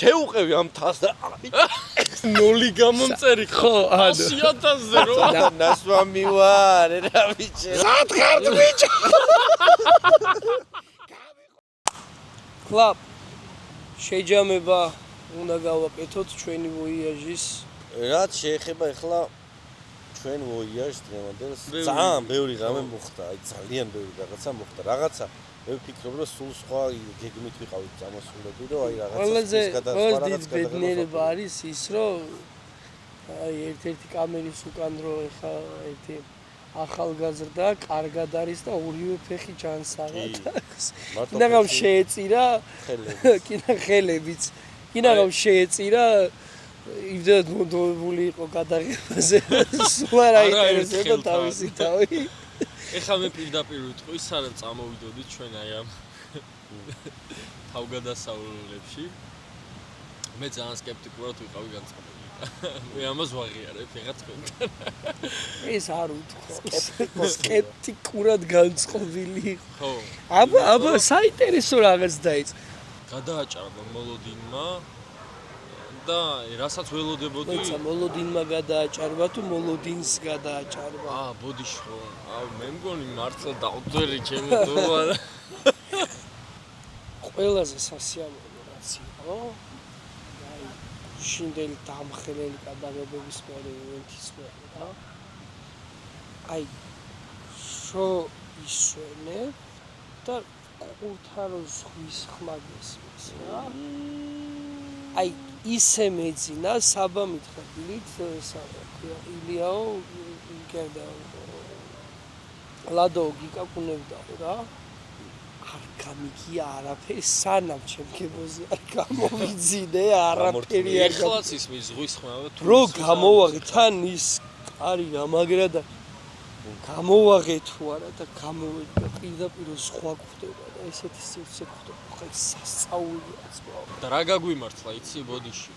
შეუყევი ამ თას და ნული გამომწერი ხო 100,000-ზე რო ნასვამი ვარ რა ბიჭო რად ხარ ბიჭო კლაპ შეჯამება უნდა გავაკეთოთ ჩვენი ვოიაჟის რაც შეეხება ახლა ჩვენ ვოიაჟს დღევანდელს ძალიან ბევრი რამე მოხდა აი ძალიან ბევრი რაღაცა მოხდა რაღაცა მე ვფიქრობ რომ სულ სხვა გეგმით ვიყავით წამოსულები რომ აი რაღაცა ყველაზე ბედნიერება არის ის რომ აი ერთ-ერთი კამერის უკან რო ეხა ერთი ახალგაზრდა კარგად არის და ორივე ფეხი ჯანსაღად აქვს კიდე რომ შეეწირა ხელებიც კიდე რომ შეეწირა იმდენად მოდებული იყო გადაღებაზე სულ არ აინტერესებდა თავისი თავი ეხლა მე პირდაპირ ვიტყვი სანამ წამოვიდოდით ჩვენ აი ამ თავგადასავლებში მე ძალიან სკეპტიკურად ვიყავი განწყობილი მე ამას ვაღიარებ ეხლა თქვენთან ეს არ უთქო სკეპტიკურად განწყობილი ხო აბა საინტერესო რაღაც დაიწყო გადააჭარბა მოლოდინმა და რასაც ველოდებოდი მოიცა მოლოდინმა გადააჭარბა თუ მოლოდინს გადააჭარბა ბოდიში ხო მე მგონი მართლა დავდვერი ჩემი დურვა ყველაზე სასიამოვნო რაც იყო აი შინდელი დამხრელი გადაღებების მერე ევენთის მერე რა აი შო ისვენე და ყურთარო ზღვის ხმა გესმის რა აი ისე მეძინა საბამით ხდილით ილიაო გერდა ლადო გიკაკუნებდაო რა არ გამიგია არაფერი სანამ ჩემგებოზე არ გამოვიძინე არაფერი არ ეხლაც ის ზღვის ხმა რო გამოვაღე თან ის კარი გამაგრა და გამოვაღე თუ არა და გამოვედა პირდაპირ სხვა გვხდება და ესეთი სივრცე გვხდება ხა სასწაულია ძმა და რა გაგვიმართლა იცი ბოდიში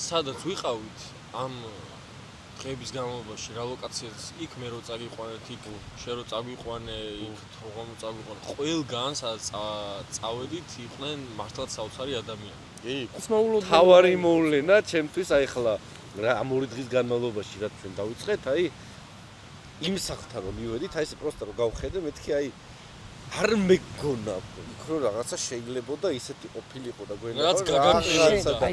სადაც ვიყავით ამ დღეების განმავლობაში რა ლოკაციაც იქ მე რო წაგიყვანეთ იქ შე რო წაგვიყვანე იქ თողომ წაგვიყვანე ყველგან სადაც წავედით იყვნენ მართლაც საოცარი ადამიანები თავარი მოვლენა ჩემთვის აი ხლა რა ამ ორი დღის განმავლობაში რაც ჩვენ დავიწყეთ აი იმ სახთან რომ მივედით აი ეს პროსტა რომ გავხედე მეთქი აი არ მეგონა იქ რო რაღაცა შეიძლებოდა ისეთი ყოფილიყო და გვენა რაც გაგაკეთდა და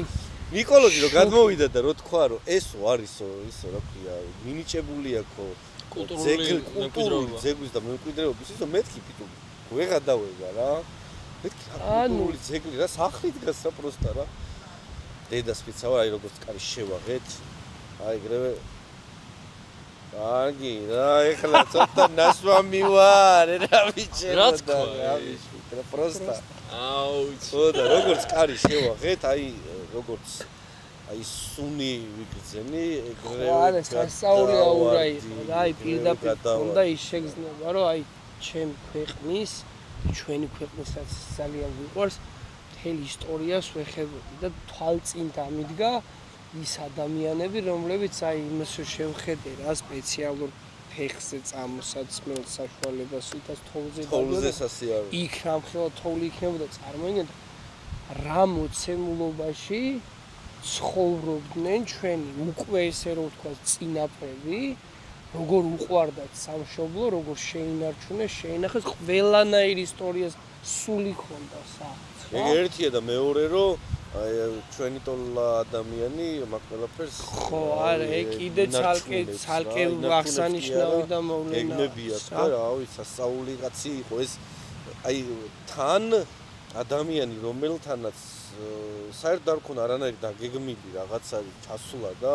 ნიკოლოზი რომ გადმოვიდა და რო თქვა რომ ესო არისო ისო რა ქვია მინიჭებულია ხო კულტურული ძეგლის და მემკვიდრეობის ისო მეთქი პიტუ ვეღარ დავეგა რა მეთქი კულტურული ძეგლი რა სახლი დგას რა პროსტა რა დედას ფიცავა აი როგორც კარი შევაღეთ აი ეგრევე აგი რა ეხლა ცოტა ნასვამი ვარ რა ბიჭო რა თქვა რა პროსტა აუ ხო და როგორც კარი შევაღეთ აი როგორც აი სუნი ვიგრძენი ეგრევე არა სასწაული აურა იყო და აი პირდაპირ უნდა ის შეგრძნება რომ აი ჩემ ქვეყნის ჩვენი ქვეყნისაც ძალიან ვიყვარს მთელი ისტორიას ვეხებოდი და თვალწინ დამიდგა ის ადამიანები რომლებიც აი იმას შევხედე რა სპეციალურ ფეხზე წამოსაცმელ საშუალებას ვითაც თოვლზე სასიარო იქ რამხელა თოვლი იქნებოდა წარმოიდგინეთ რა მოცემულობაში ცხოვრობდნენ ჩვენი უკვე ესე რომ ვთქვა წინაპრები როგორ უყვარდათ სამშობლო როგორ შეინარჩუნეს შეინახეს ყველანაირ ისტორიას სული ჰქონდა საერთოდ ეგ ერთია და მეორე რომ აი ჩვენი ტოლა ადამიანი მაგ ყველაფერს ხო არა ეგ კიდე ცალკე აღსანიშნავი და მოვლენა ეგნებია რა რავი სასწაული კაცი იყო ეს აი თან ადამიანი რომელთანაც საერთოდ არ ქონა არანაირი დაგეგმილი რაღაცა ჩასულა და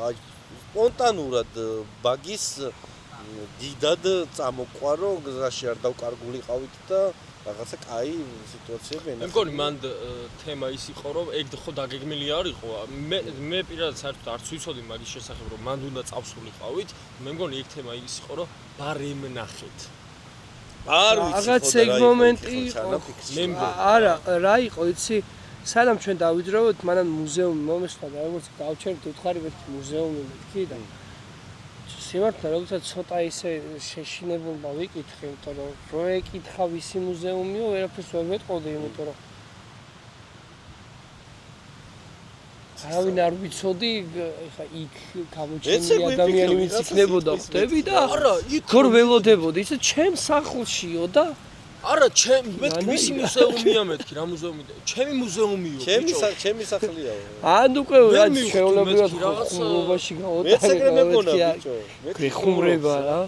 აი სპონტანურად ბაგის დიდად წამოყვარო გზაში არ დავკარგულიყავით და რაღაცა კაი სიტუაციები მე მგონი მან თემა ის იყო რომ ეგ ხო დაგეგმილი არ იყო მე პირადად საერთოდ არც ვიცოდი მაგის შესახებ რომ მან უნდა წავსულიყავით მე მგონი ეგ თემა ის იყო რომ ბარემ ნახეთ არ ვიცი რაღაც ეგ მომენტი იყო არა რა იყო იცი სანამ ჩვენ დავიძრაობთ მანამ მუზეუმი მომესვლა და როგორც გავჩერდით უთხარი ერთი მუზეუმი მეთქი და სიმართლე როდესაც ცოტა ისე შეშინებულმა ვიკითხე იმიტომ რომ რო ეკითხა ვისი მუზეუმიო ვერაფერს ვერ მეტყოდი იმიტომ რომ არავინ არ ვიცოდი, ეხა იქ გამოჩენილი ადამიანი ვინც იქნებოდა, ხვდები და არა, იქ გორ ველოდებოდი, ისე ჩემ სახლშიო და არა, მეთქი მისი მუზეუმია მეთქი, რა მუზეუმია? ჩემი მუზეუმიო. ჩემი სახლია. ან უკვე ვერ რაც მივხვდი, შეულებრივად მეთქი, რაღაცა- ხუმრობაში მეც ეგრე მეგონა ბიჭო. გეხუმრება რა.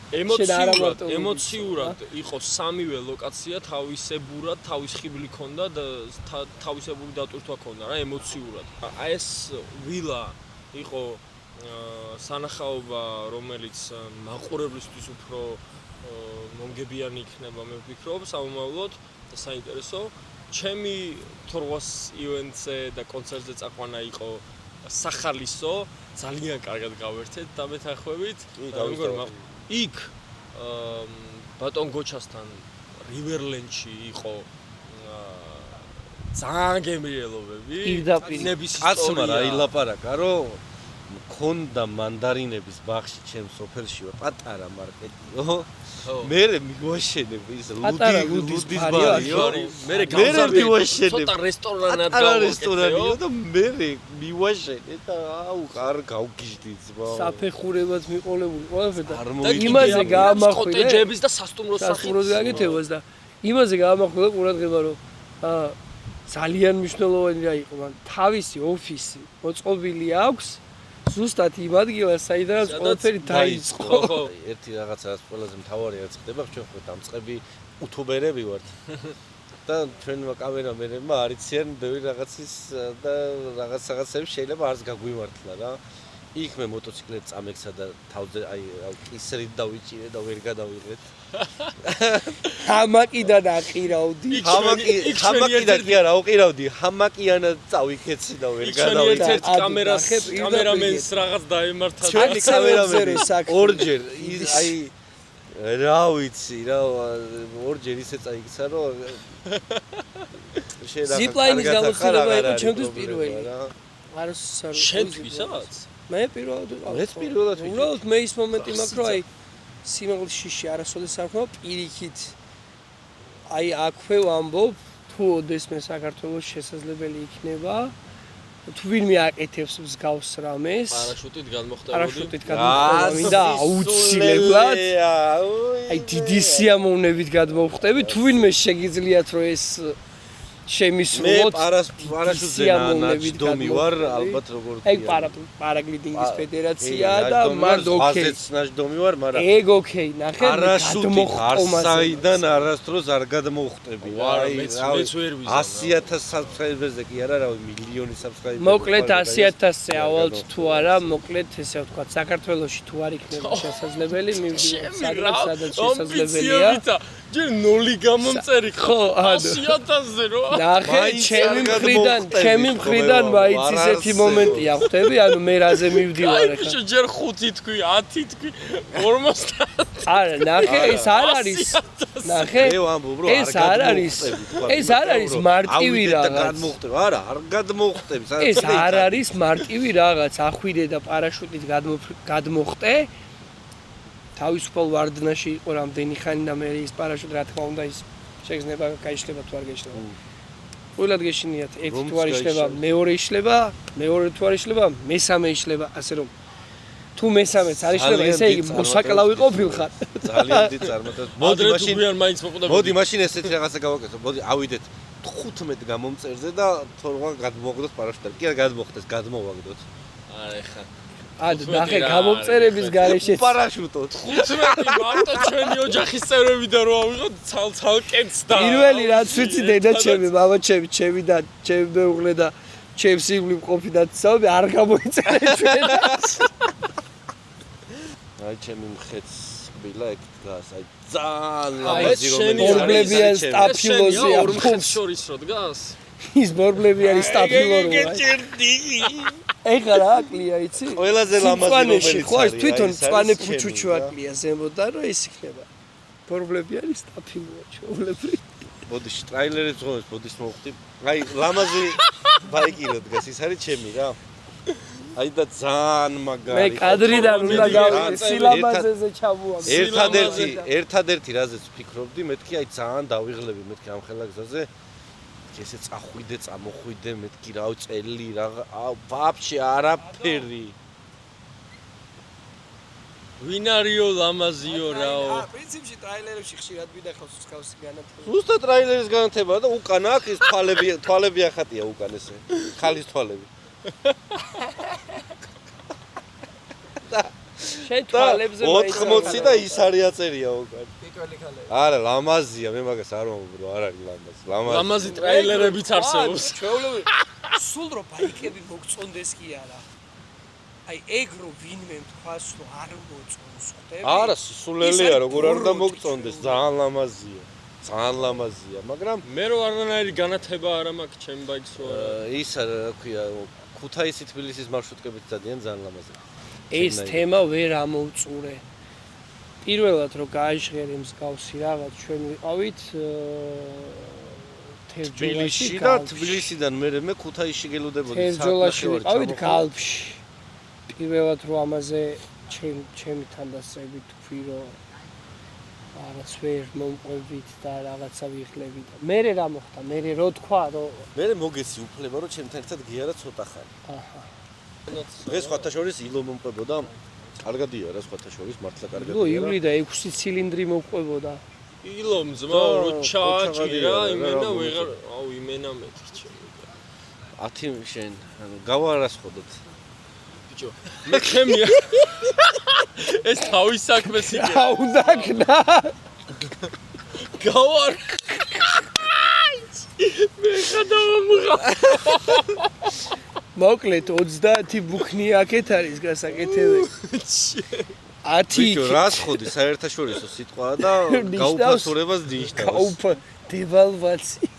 ემოციურად იყო სამივე ლოკაცია თავისებურად, თავის ხიბლი ქონდა და თავისებური დატვირთვა ქონდა რა, ემოციურად. აი ეს ვილა იყო სანახაობა, რომელიც მაყურებლისთვის უფრო მომგებიანი იქნება, მე ვფიქრობ, სამომავლოდ და საინტერესო. ჩემი თორვას ივენტზე და კონცერტზე წაყვანა იყო სახალისო, ძალიან კარგად გავერთეთ და მეთანხმებით. იქ ბატონ გოჩასთან რივერლენდში იყო ძალიან გემრიელობები. ნების კაცმა რა ილაპარაკა, რომ მქონდა მანდარინების ბაღში ჩემს სოფელშიო პატარა მარკეტიო. მე მივაშენებ ის ლუდის ბარიო. მე გავზარდი ცოტა რესტორანად გავაკეთეო და მე მივაშენე და აუ არ გავგიჟდი ძმა. საფეხურებად მიყოლებული ყველაფერი არ და იმაზე გაამახვილე კოტეჯების და სასტუმროს სასტუმროს გაკეთებას და იმაზე გაამახვილე ყურადღება რომ ძალიან მნიშვნელოვანი რა იყო მან თავისი ოფისი მოწყობილი აქვს ზუსტად იმ ადგილას საიდანაც ყველაფერი დაიწყო. ერთი რაღაცა ყველაზე მთავარი რაც ხდება ჩვენ ხო დამწყები უთუბერები ვართ და ჩვენმა კამერამენებმა არ იციან ბევრი რაღაცის და რაღაცები შეიძლება არც გაგვიმართლა რა. იქ მე მოტოციკლეთ წამექსა და თავზე აი კისრით დავიჭირე და ვერ გადავიღეთ. ჰამაკიდან აყირავდი. ჰამაკიდან კი არა აყირავდი, ჰამაკიანად წავიქეცი და ვერ გადავიღეთ. ერთ კამერამენს რაღაც დაემართა და ჩვენი კამერამენი ორჯერ აი რა ვიცი რა ორჯერ ისე წაიქცა რომ ზიპლაინის გამოცდილება იყო ჩემთვის პირველი. შენთვისაც? მე პირველად მეც პირველად ვიყავ. უბრალოდ მე ის მომენტი მაქვს რომ აი სიმაღლეში არასოდეს არ ხმა პირიქით აი აქვე ვამბობ თუ ოდესმე საქართველოს შესაძლებელი იქნება თუ ვინმე აკეთებს მსგავს რამეს პარაშუტით გადმოხტებოდი. პარაშუტით გადმოხტება მინდა აუცილებლად აი დიდი სიამოვნებით გადმოვხტები თუ ვინმე შეგიძლიათ რომ ეს შემისრულოთ მე პარაშუტზე ნაჯდომი ვარ ალბათ როგორ აი პარაგლიდინგის ფედერაცია და მანდ ოკეი ასეც ნაჯდომი ვარ მაგრამ ეგ ოკეი ნახე არასაიდან არასდროს არ გადმოვხტები აი მეც ვერ ვიზამ 100,000 subscriber-ზე კი არა რავი მილიონი subscriber მოკლედ 100,000-ზე ავალთ თუ არა მოკლედ ესე ვთქვათ საქართველოში თუ არ იქნება შესაძლებელი მივიდეთ სადაც შესაძლებელია ჯერ 0 გამომწერი ხო 100,000-ზე რო ნახე ჩემი მხრიდან მაინც ისეთი მომენტია ხვდები ანუ მე რაზე მივდივარ ახლა ჯერ 5 თქვი 10 თქვი 50 არა ნახე ეს არ არის ნახე ეს არ არის მარტივი რაღაც გადმოხტები არა არ გადმოხტები ეს არ არის მარტივი რაღაც ახვიდე და პარაშუტით გადმოხტე თავისუფალ ვარდნაში იყო რამდენი ხანი და მე ის პარაშუტი რა თქმა უნდა ის შეგრძნება გაიშლება თუ არ გაიშლება ყველად გეშინიათ ერთი თუ არ იშლება მეორე იშლება მეორე თუ არ იშლება მესამე იშლება ასე რომ თუ მესამეც არ იშლება ესე იგი მოსაკლავი ყოფილხარ ძალიან დიდი წარმატება მოდი მაშინ ესეთი რაღაცა გავაკეთო მოდი ავიდეთ 15 გამომწერზე და თორღა გადმოვაგდოთ პარაშუტი კი არ გადმოხდეს გადმოვაგდოთ არა ხა ანუ ნახე გამომწერების გარეშე პარაშუტო 15 მარტო ჩვენი ოჯახის წევრებიდან რო ავიღოთ ცალკენც და პირველი რაც ვიცი დედა ჩემი მამა ჩემი და ჩემი მეუღლე და ჩემს იბლი მყოფი და ცალები არ გამოიწერე ჩვენს აი ჩემი მხეც ბილა ეგ დგას აი ძალიან ლამაზი რომლებიან სტაფილოზე ორ შორის რო დგას ის ბორბლებიანი სტაფილო რო ეხლა რა აკლია იცი? ყველაზე ლამაზი რომელიც ხო ეს თვითონ წვანე ფუჩუჩუ აკლია ზემოდან რომ ეს იქნება. ბორბლებიანი სტაფილოა ჩვეულებრივ. მოდი ტრაილერებს ღონეს მოდის მოვხდი. აი ლამაზი ბაიკი რო დგას ის არის ჩემი რა. აი და ძალიან მაგარი. მე კადრიდან უნდა გავიდე სილამაზეზე ჩავუვაგდე. ერთადერთი რაზეც ვფიქრობდი მეთქი აი ძალიან დავიღლები მეთქი ამ ხელაგზაზე. ესე წახვიდე, წამოხვიდე, მეთქი რა წელი რა ვაფშე არაფერი. ვინ არისო ლამაზიო რაო? პრინციპში ტრაილერებში ხშირად ვიდახავს მსგავსი განათება. ზუსტად ტრაილერის განათება და უკან აქ ის თვალები ახატია უკან ესე. ხალის თვალები. შენ თვალებზე 80 და ის არის აწერია უკან. პირველი ხალე. არა, ლამაზია, მე მაგას არ ვამბობ, არ არის ლამაზი. ლამაზი ტრაილერებიც არსებობს. ჩვეულებრივ სულ რო ბაიკები მოგწონდეს კი არა. აი ეგ რო ვინმე თქვას რომ არ მოწონს ხდები? არა, სულელია, როგორ არ უნდა მოგწონდეს, ძალიან ლამაზია. ძალიან ლამაზია, მაგრამ მე რო არანაირი განათება არ მაქვს ჩემ ბაიკს რო არა. ის რა ქვია, ქუთაისი თბილისის მარშრუტკებით დადიან ძალიან ლამაზია. ეს თემა ვერ ამოვწურე. პირველად რო გაიჟღერე მსგავსი რაღაც ჩვენ ვიყავით თბილისში და თბილისიდან მე ქუთაისში გელოდებოდი თერჯოლაში ვიყავით გალფში. პირველად რო ამაზე ჩემი თანდასწრებით თქვი რომ რაღაც ვერ მომყვებით და რაღაცა ვიხლებით. მე რა მოხდა? მე რო თქვა რომ მე მოგეცი უფლება რომ ჩემთან ერთად გიარა ცოტა ხანი. აჰა. დღეს სხვათა შორის ილო მომყვებოდა. კარგადია რა სხვათა შორის მართლა კარგადია. ილო ივლი და 6 ცილინდრი მომყვებოდა. ილომ ძმა რო ჩააჭირა იმენა ვეღარ იმენა მეთქი ჩემი. 10 შენ გავარასხოდოთ. ბიჭო მე ჩემია ეს თავის საქმეს იგე რა უნდა ქნა? გავარ მე ხადავამღა მოკლედ 30 ბუქნი აქეთ არის გასაკეთებელი. 10 ბიჭო რას ხოდი საერთაშორისო სიტყვა და გაუფასურებას ნიშნავს. დევალვაცია.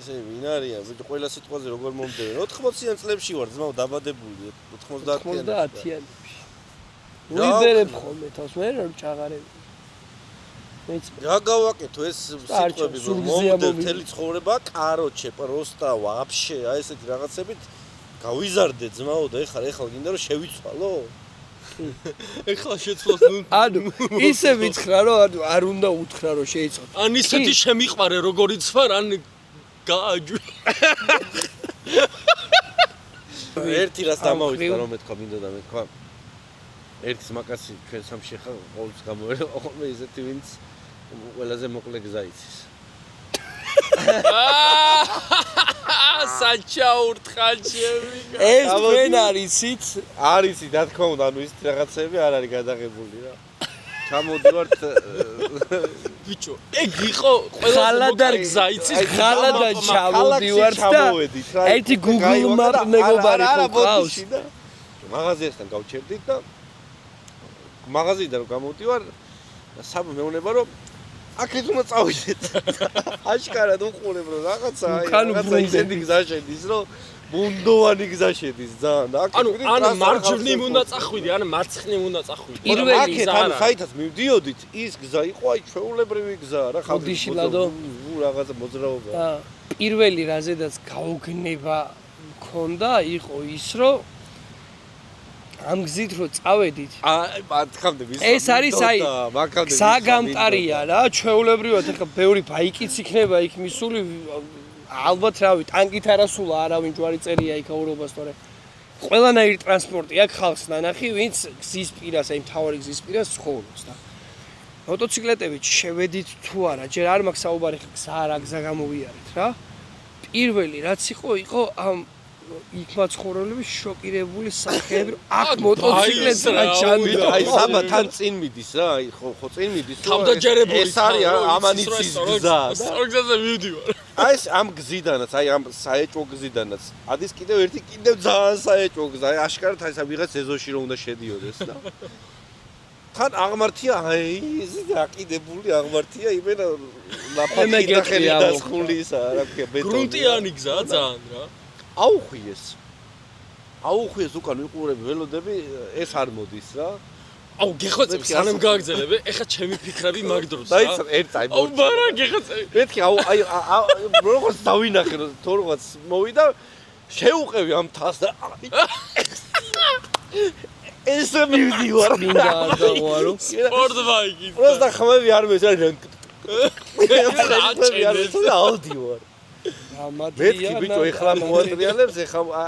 ესე ვინ არია? ბიჭო ყველა სიტყვაზე როგორ მომდევენ? 80-იან წლებში ვარ ძმაო დაბადებული 90-იან. 90-იანებში. ვიბერებ ხოლმე თავს მე რომ ჩაღარები. მეც რა გავაკეთო ეს სიტყვები რომ მომდევ მთელი ცხოვრება, კაროჩე, პროსტა, ვაფშე, აი ესეთი რაღაცებით გავიზარდე ძმაო და ეხლა გინდა რომ შევიცვალო? ეხლა შეცვლოს ანუ ისე ვიცხრა რომ არ უნდა უთხრა რომ შეიცვალო. ან ისეთი შემიყვარე როგორიც ვარ ან გააჯვი ერთი რას დამოვიწყდა რომ მეთქვა მინდოდა მეთქვა ერთის მაკაცი ჩვენ სამში ხა ყოველთვის გამოერევა ხოლმე ისეთი ვინც ყველაზე მოკლე გზა იცის. საჩაურთხა ჩემი ეს თქვენ არიცით? არიცი რა თქმა უნდა ანუ ის რაღაცები არ არის გადაღებული რა. ჩამოდივართ ბიჭო ეგ იყო ყველაზე მოკლე გზა იცის ხალადან ჩამოდივართ და ერთი Google Map მეგობარი ყავს. მაღაზიასთან გავჩერდით და მაღაზიიდან რომ გამოვდივარ მეუბნება რომ აქეთ უნდა წავიდეთ. აშკარად უყურებ რომ რაღაცა ისეთი გზა შედის რომ ბუნდოვანი გზა შედის ძალიან და აქ ანუ მარჯვნივ უნდა წახვიდე ან მარცხნივ უნდა წახვიდე. პირველი გზა ანუ საითაც მივდიოდით ის გზა იყო აი ჩვეულებრივი გზა რა ხალხი რაღაცა მოძრაობა. პირველი რაზედაც გაუგნება მქონდა იყო ის რომ ამ გზით რო წავედით აი მათქამდე ეს არის აი საგამტარია რა ჩვეულებრივად ახლა ბევრი ბაიკიც იქნება იქ მისული ალბათ რავი ტანკით არასულა არავინ ჯვარი წერია იქ აურობას თორე ყველანაირი ტრანსპორტი აქ ხალხს ნანახი ვინც გზის პირას აი მთავარი გზის პირას ცხოვრობს და მოტოციკლეტებით შევედით თუ არა ჯერ არ მაქვს საუბარი გზა რა გზა გამოვიარეთ რა პირველი რაც იყო ამ იქ მაცხოვრებლები შოკირებული სახეები აქ მოტოციკლეტს რა ჩამიდა აი საბა თან წინ მიდის რა აი ხო წინ მიდის თავდაჯერებული ეს არის ამანიცის გზა სწორგზაზე მივდივარ აი ეს ამ გზიდანაც აი ამ საეჭვო გზიდანაც ადის კიდევ ერთი კიდევ ძალიან საეჭვო გზა აი აშკარად აი ვიღაც ეზოში რომ უნდა შედიოდეს და თან აღმართია აი ეს აკიდებული აღმართია იმენა ლაფაკი და ხელი დასხულისა რა ქვია ბეტონი გრუნტიანი გზაა ძალიან რა აუხვიეს უკან ვიყურები ველოდები ეს არ მოდის რა აუ გეხოცებ სანამ გააგზავნებ ეხა ჩემი ფიქრები მაგ დროს რა დაიცა ერთ აი აუ ბარა გეხოცებ მეთქი აუ აი როგორც დავინახე რომ თორღაც მოვიდა შეუყევი ამ თას და ეს მივდივარ მინდა არ დავარო სპორტ ბაიკი პროსტა ხმები არ მეც აი აუდივარ მეთქი ბიჭო ეხლა მოატრიალებს ეხლა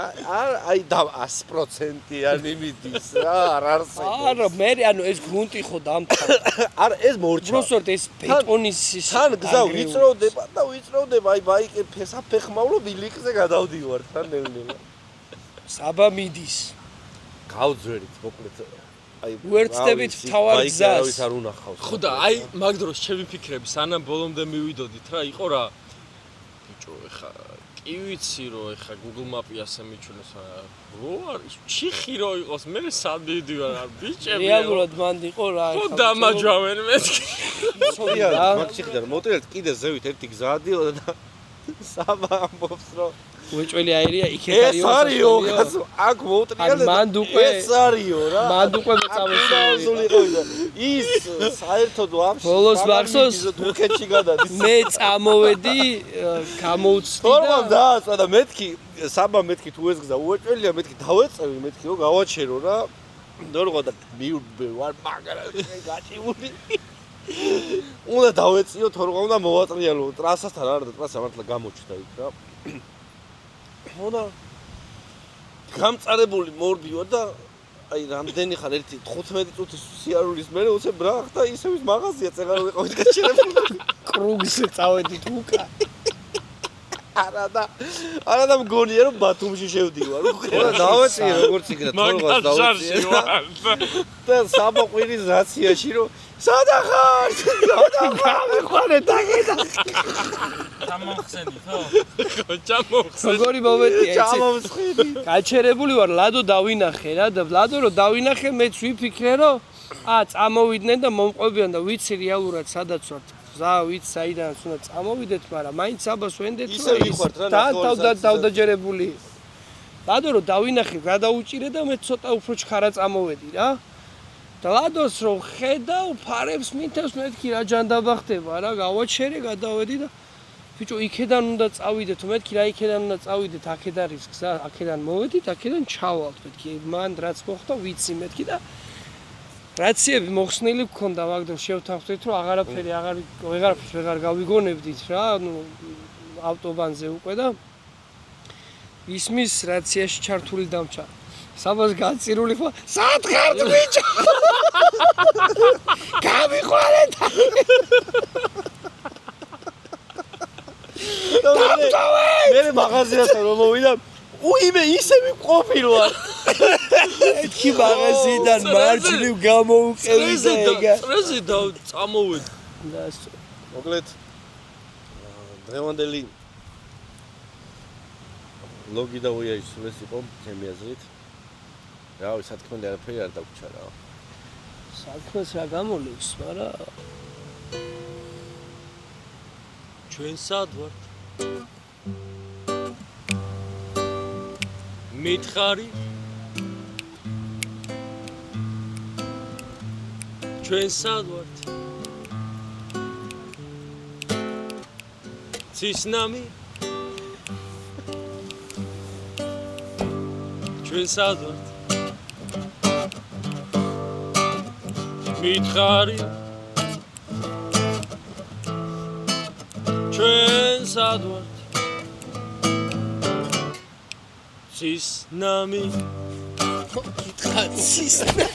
აი და 100%-იანი მიდის რა არ არსებობს არა მე ანუ ეს გრუნტი ხო დამთავრდა არა ეს მორჩა უბრალოდ ეს ბეტონის თან გზა ვიწროვდება და ვიწროვდება აი ბაიკი ფეხმავლო ბილიკზე გადავდივარ თან ნელ-ნელა საბა მიდის გავძვერით მოკლედ აი უერთდებით თავარ გზას არ უნახავს ხო და აი მაგ დროს ჩემი ფიქრები სანამ ბოლომდე მივიდოდით რა იყო რა ბიჭო ეხა კი ვიცი რომ ეხა Google Map-ი ასე მიჩვენოს რო არის ჩიხი რო იყოს მე სად მივდივარ არ ბიჭები რეალურად მანდ იყო რა ხო დამაჯავენ მეთქი რა მაგ ჩიხიდან მოტრიალეთ კიდე ზევით ერთი გზადიო და საბა ამბობს რომ უეჭველი აირია იქეთ ეს არისო კაცო აქ მოუტრიალეთ მანდ უკვე ეს არისო რა მანდ უკვე მოწამოსული ის საერთოდ ვაფშე ბოლოს მახსოვს თურქეთში გადადის მე წამოვედი გამოუცდი თორმა დააწვა და მეთქი საბა მეთქი თუ ეს გზა უეჭველია მეთქი დავეწევი მეთქი რომ გავაჩერო რა ნორღა და მივბე ვარ მაგრამ გაჭიმული უნდა დავეწიო თორღა უნდა მოვატრიალო ტრასასთან არა და ტრასა მართლა გამოჩნდა იქ რა ხოდა გამწარებული მორბივა და აი რამდენი ხარ ერთი 15 წუთის სიარულის მერე უცებ რა ხდა ისევის მაღაზია წეღარ ვიყავით გაჩერებული კრუგზე წავედით უკან არა და მგონია რომ ბათუმში შევდივარ ხოდა დავეწიე როგორც იქნა თორღას დავეწიე და საბაყვირის რაციაში რომ სადახარ მიყარე დაგედა ჩამოვხსენი ხო ჩამოვხსენი როგორი მომენტია იცი ჩამოვხსენი გაჩერებული ვარ ლადო დავინახე რა და ლადო რო დავინახე მეც ვიფიქრე რომ წამოვიდნენ და მომყვებიან და ვიცი რეალურად სადაც ვართ გზა ვიცი საიდანაც უნდა წამოვიდეთ მაგრამ მაინც საბას ვენდეთ რომ დავდაჯერებული ლადო რო დავინახე გადაუჭირე და მე ცოტა უფრო ჩხარა წამოვედი რა და ლადოს რო ხედავ ფარებს მითავს მეთქი რა ჯანდაბა ხდება რა გავაჩერე გადავედი და ბიჭო იქედან უნდა წავიდეთ მეთქი რა იქედან უნდა წავიდეთ აქედან არის გზა აქედან მოვედით აქედან ჩავალთ მეთქი მან რაც მოხდა ვიცი მეთქი და რაციები მოხსნილი გქონდა მაგ დროს შევთანხმდით რომ ვეღარაფერს ვეღარ გავიგონებდით რა ნუ ავტობანზე უკვე და ისმის რაციაში ჩართული დამჭა საბას გაწირული ხო სად ხართ ბიჭო გამიყვანეთ მე მაღაზიასთან რომ მოვიდა უიმე ისე მიყופილ ვარ ეთქი მაღაზიიდან მარჯვნივ გამოუყევი და ეგა წრეზე და წამოვედი მოკლედ დღევანდელი ლოგი და უიაის სულეს იყო ჩემი აზრით რავი სათქმელი არაფერი არ დაგვრჩა რა საქმეს რა გამოლევს მაგრამ ჩვენ სად ვართ მითხარი ჩვენ სად ვართ ცისნამი ჩვენ სად ვართ მითხარი ჩვენ სად ვართ ცისნამი კითხა ცისნამი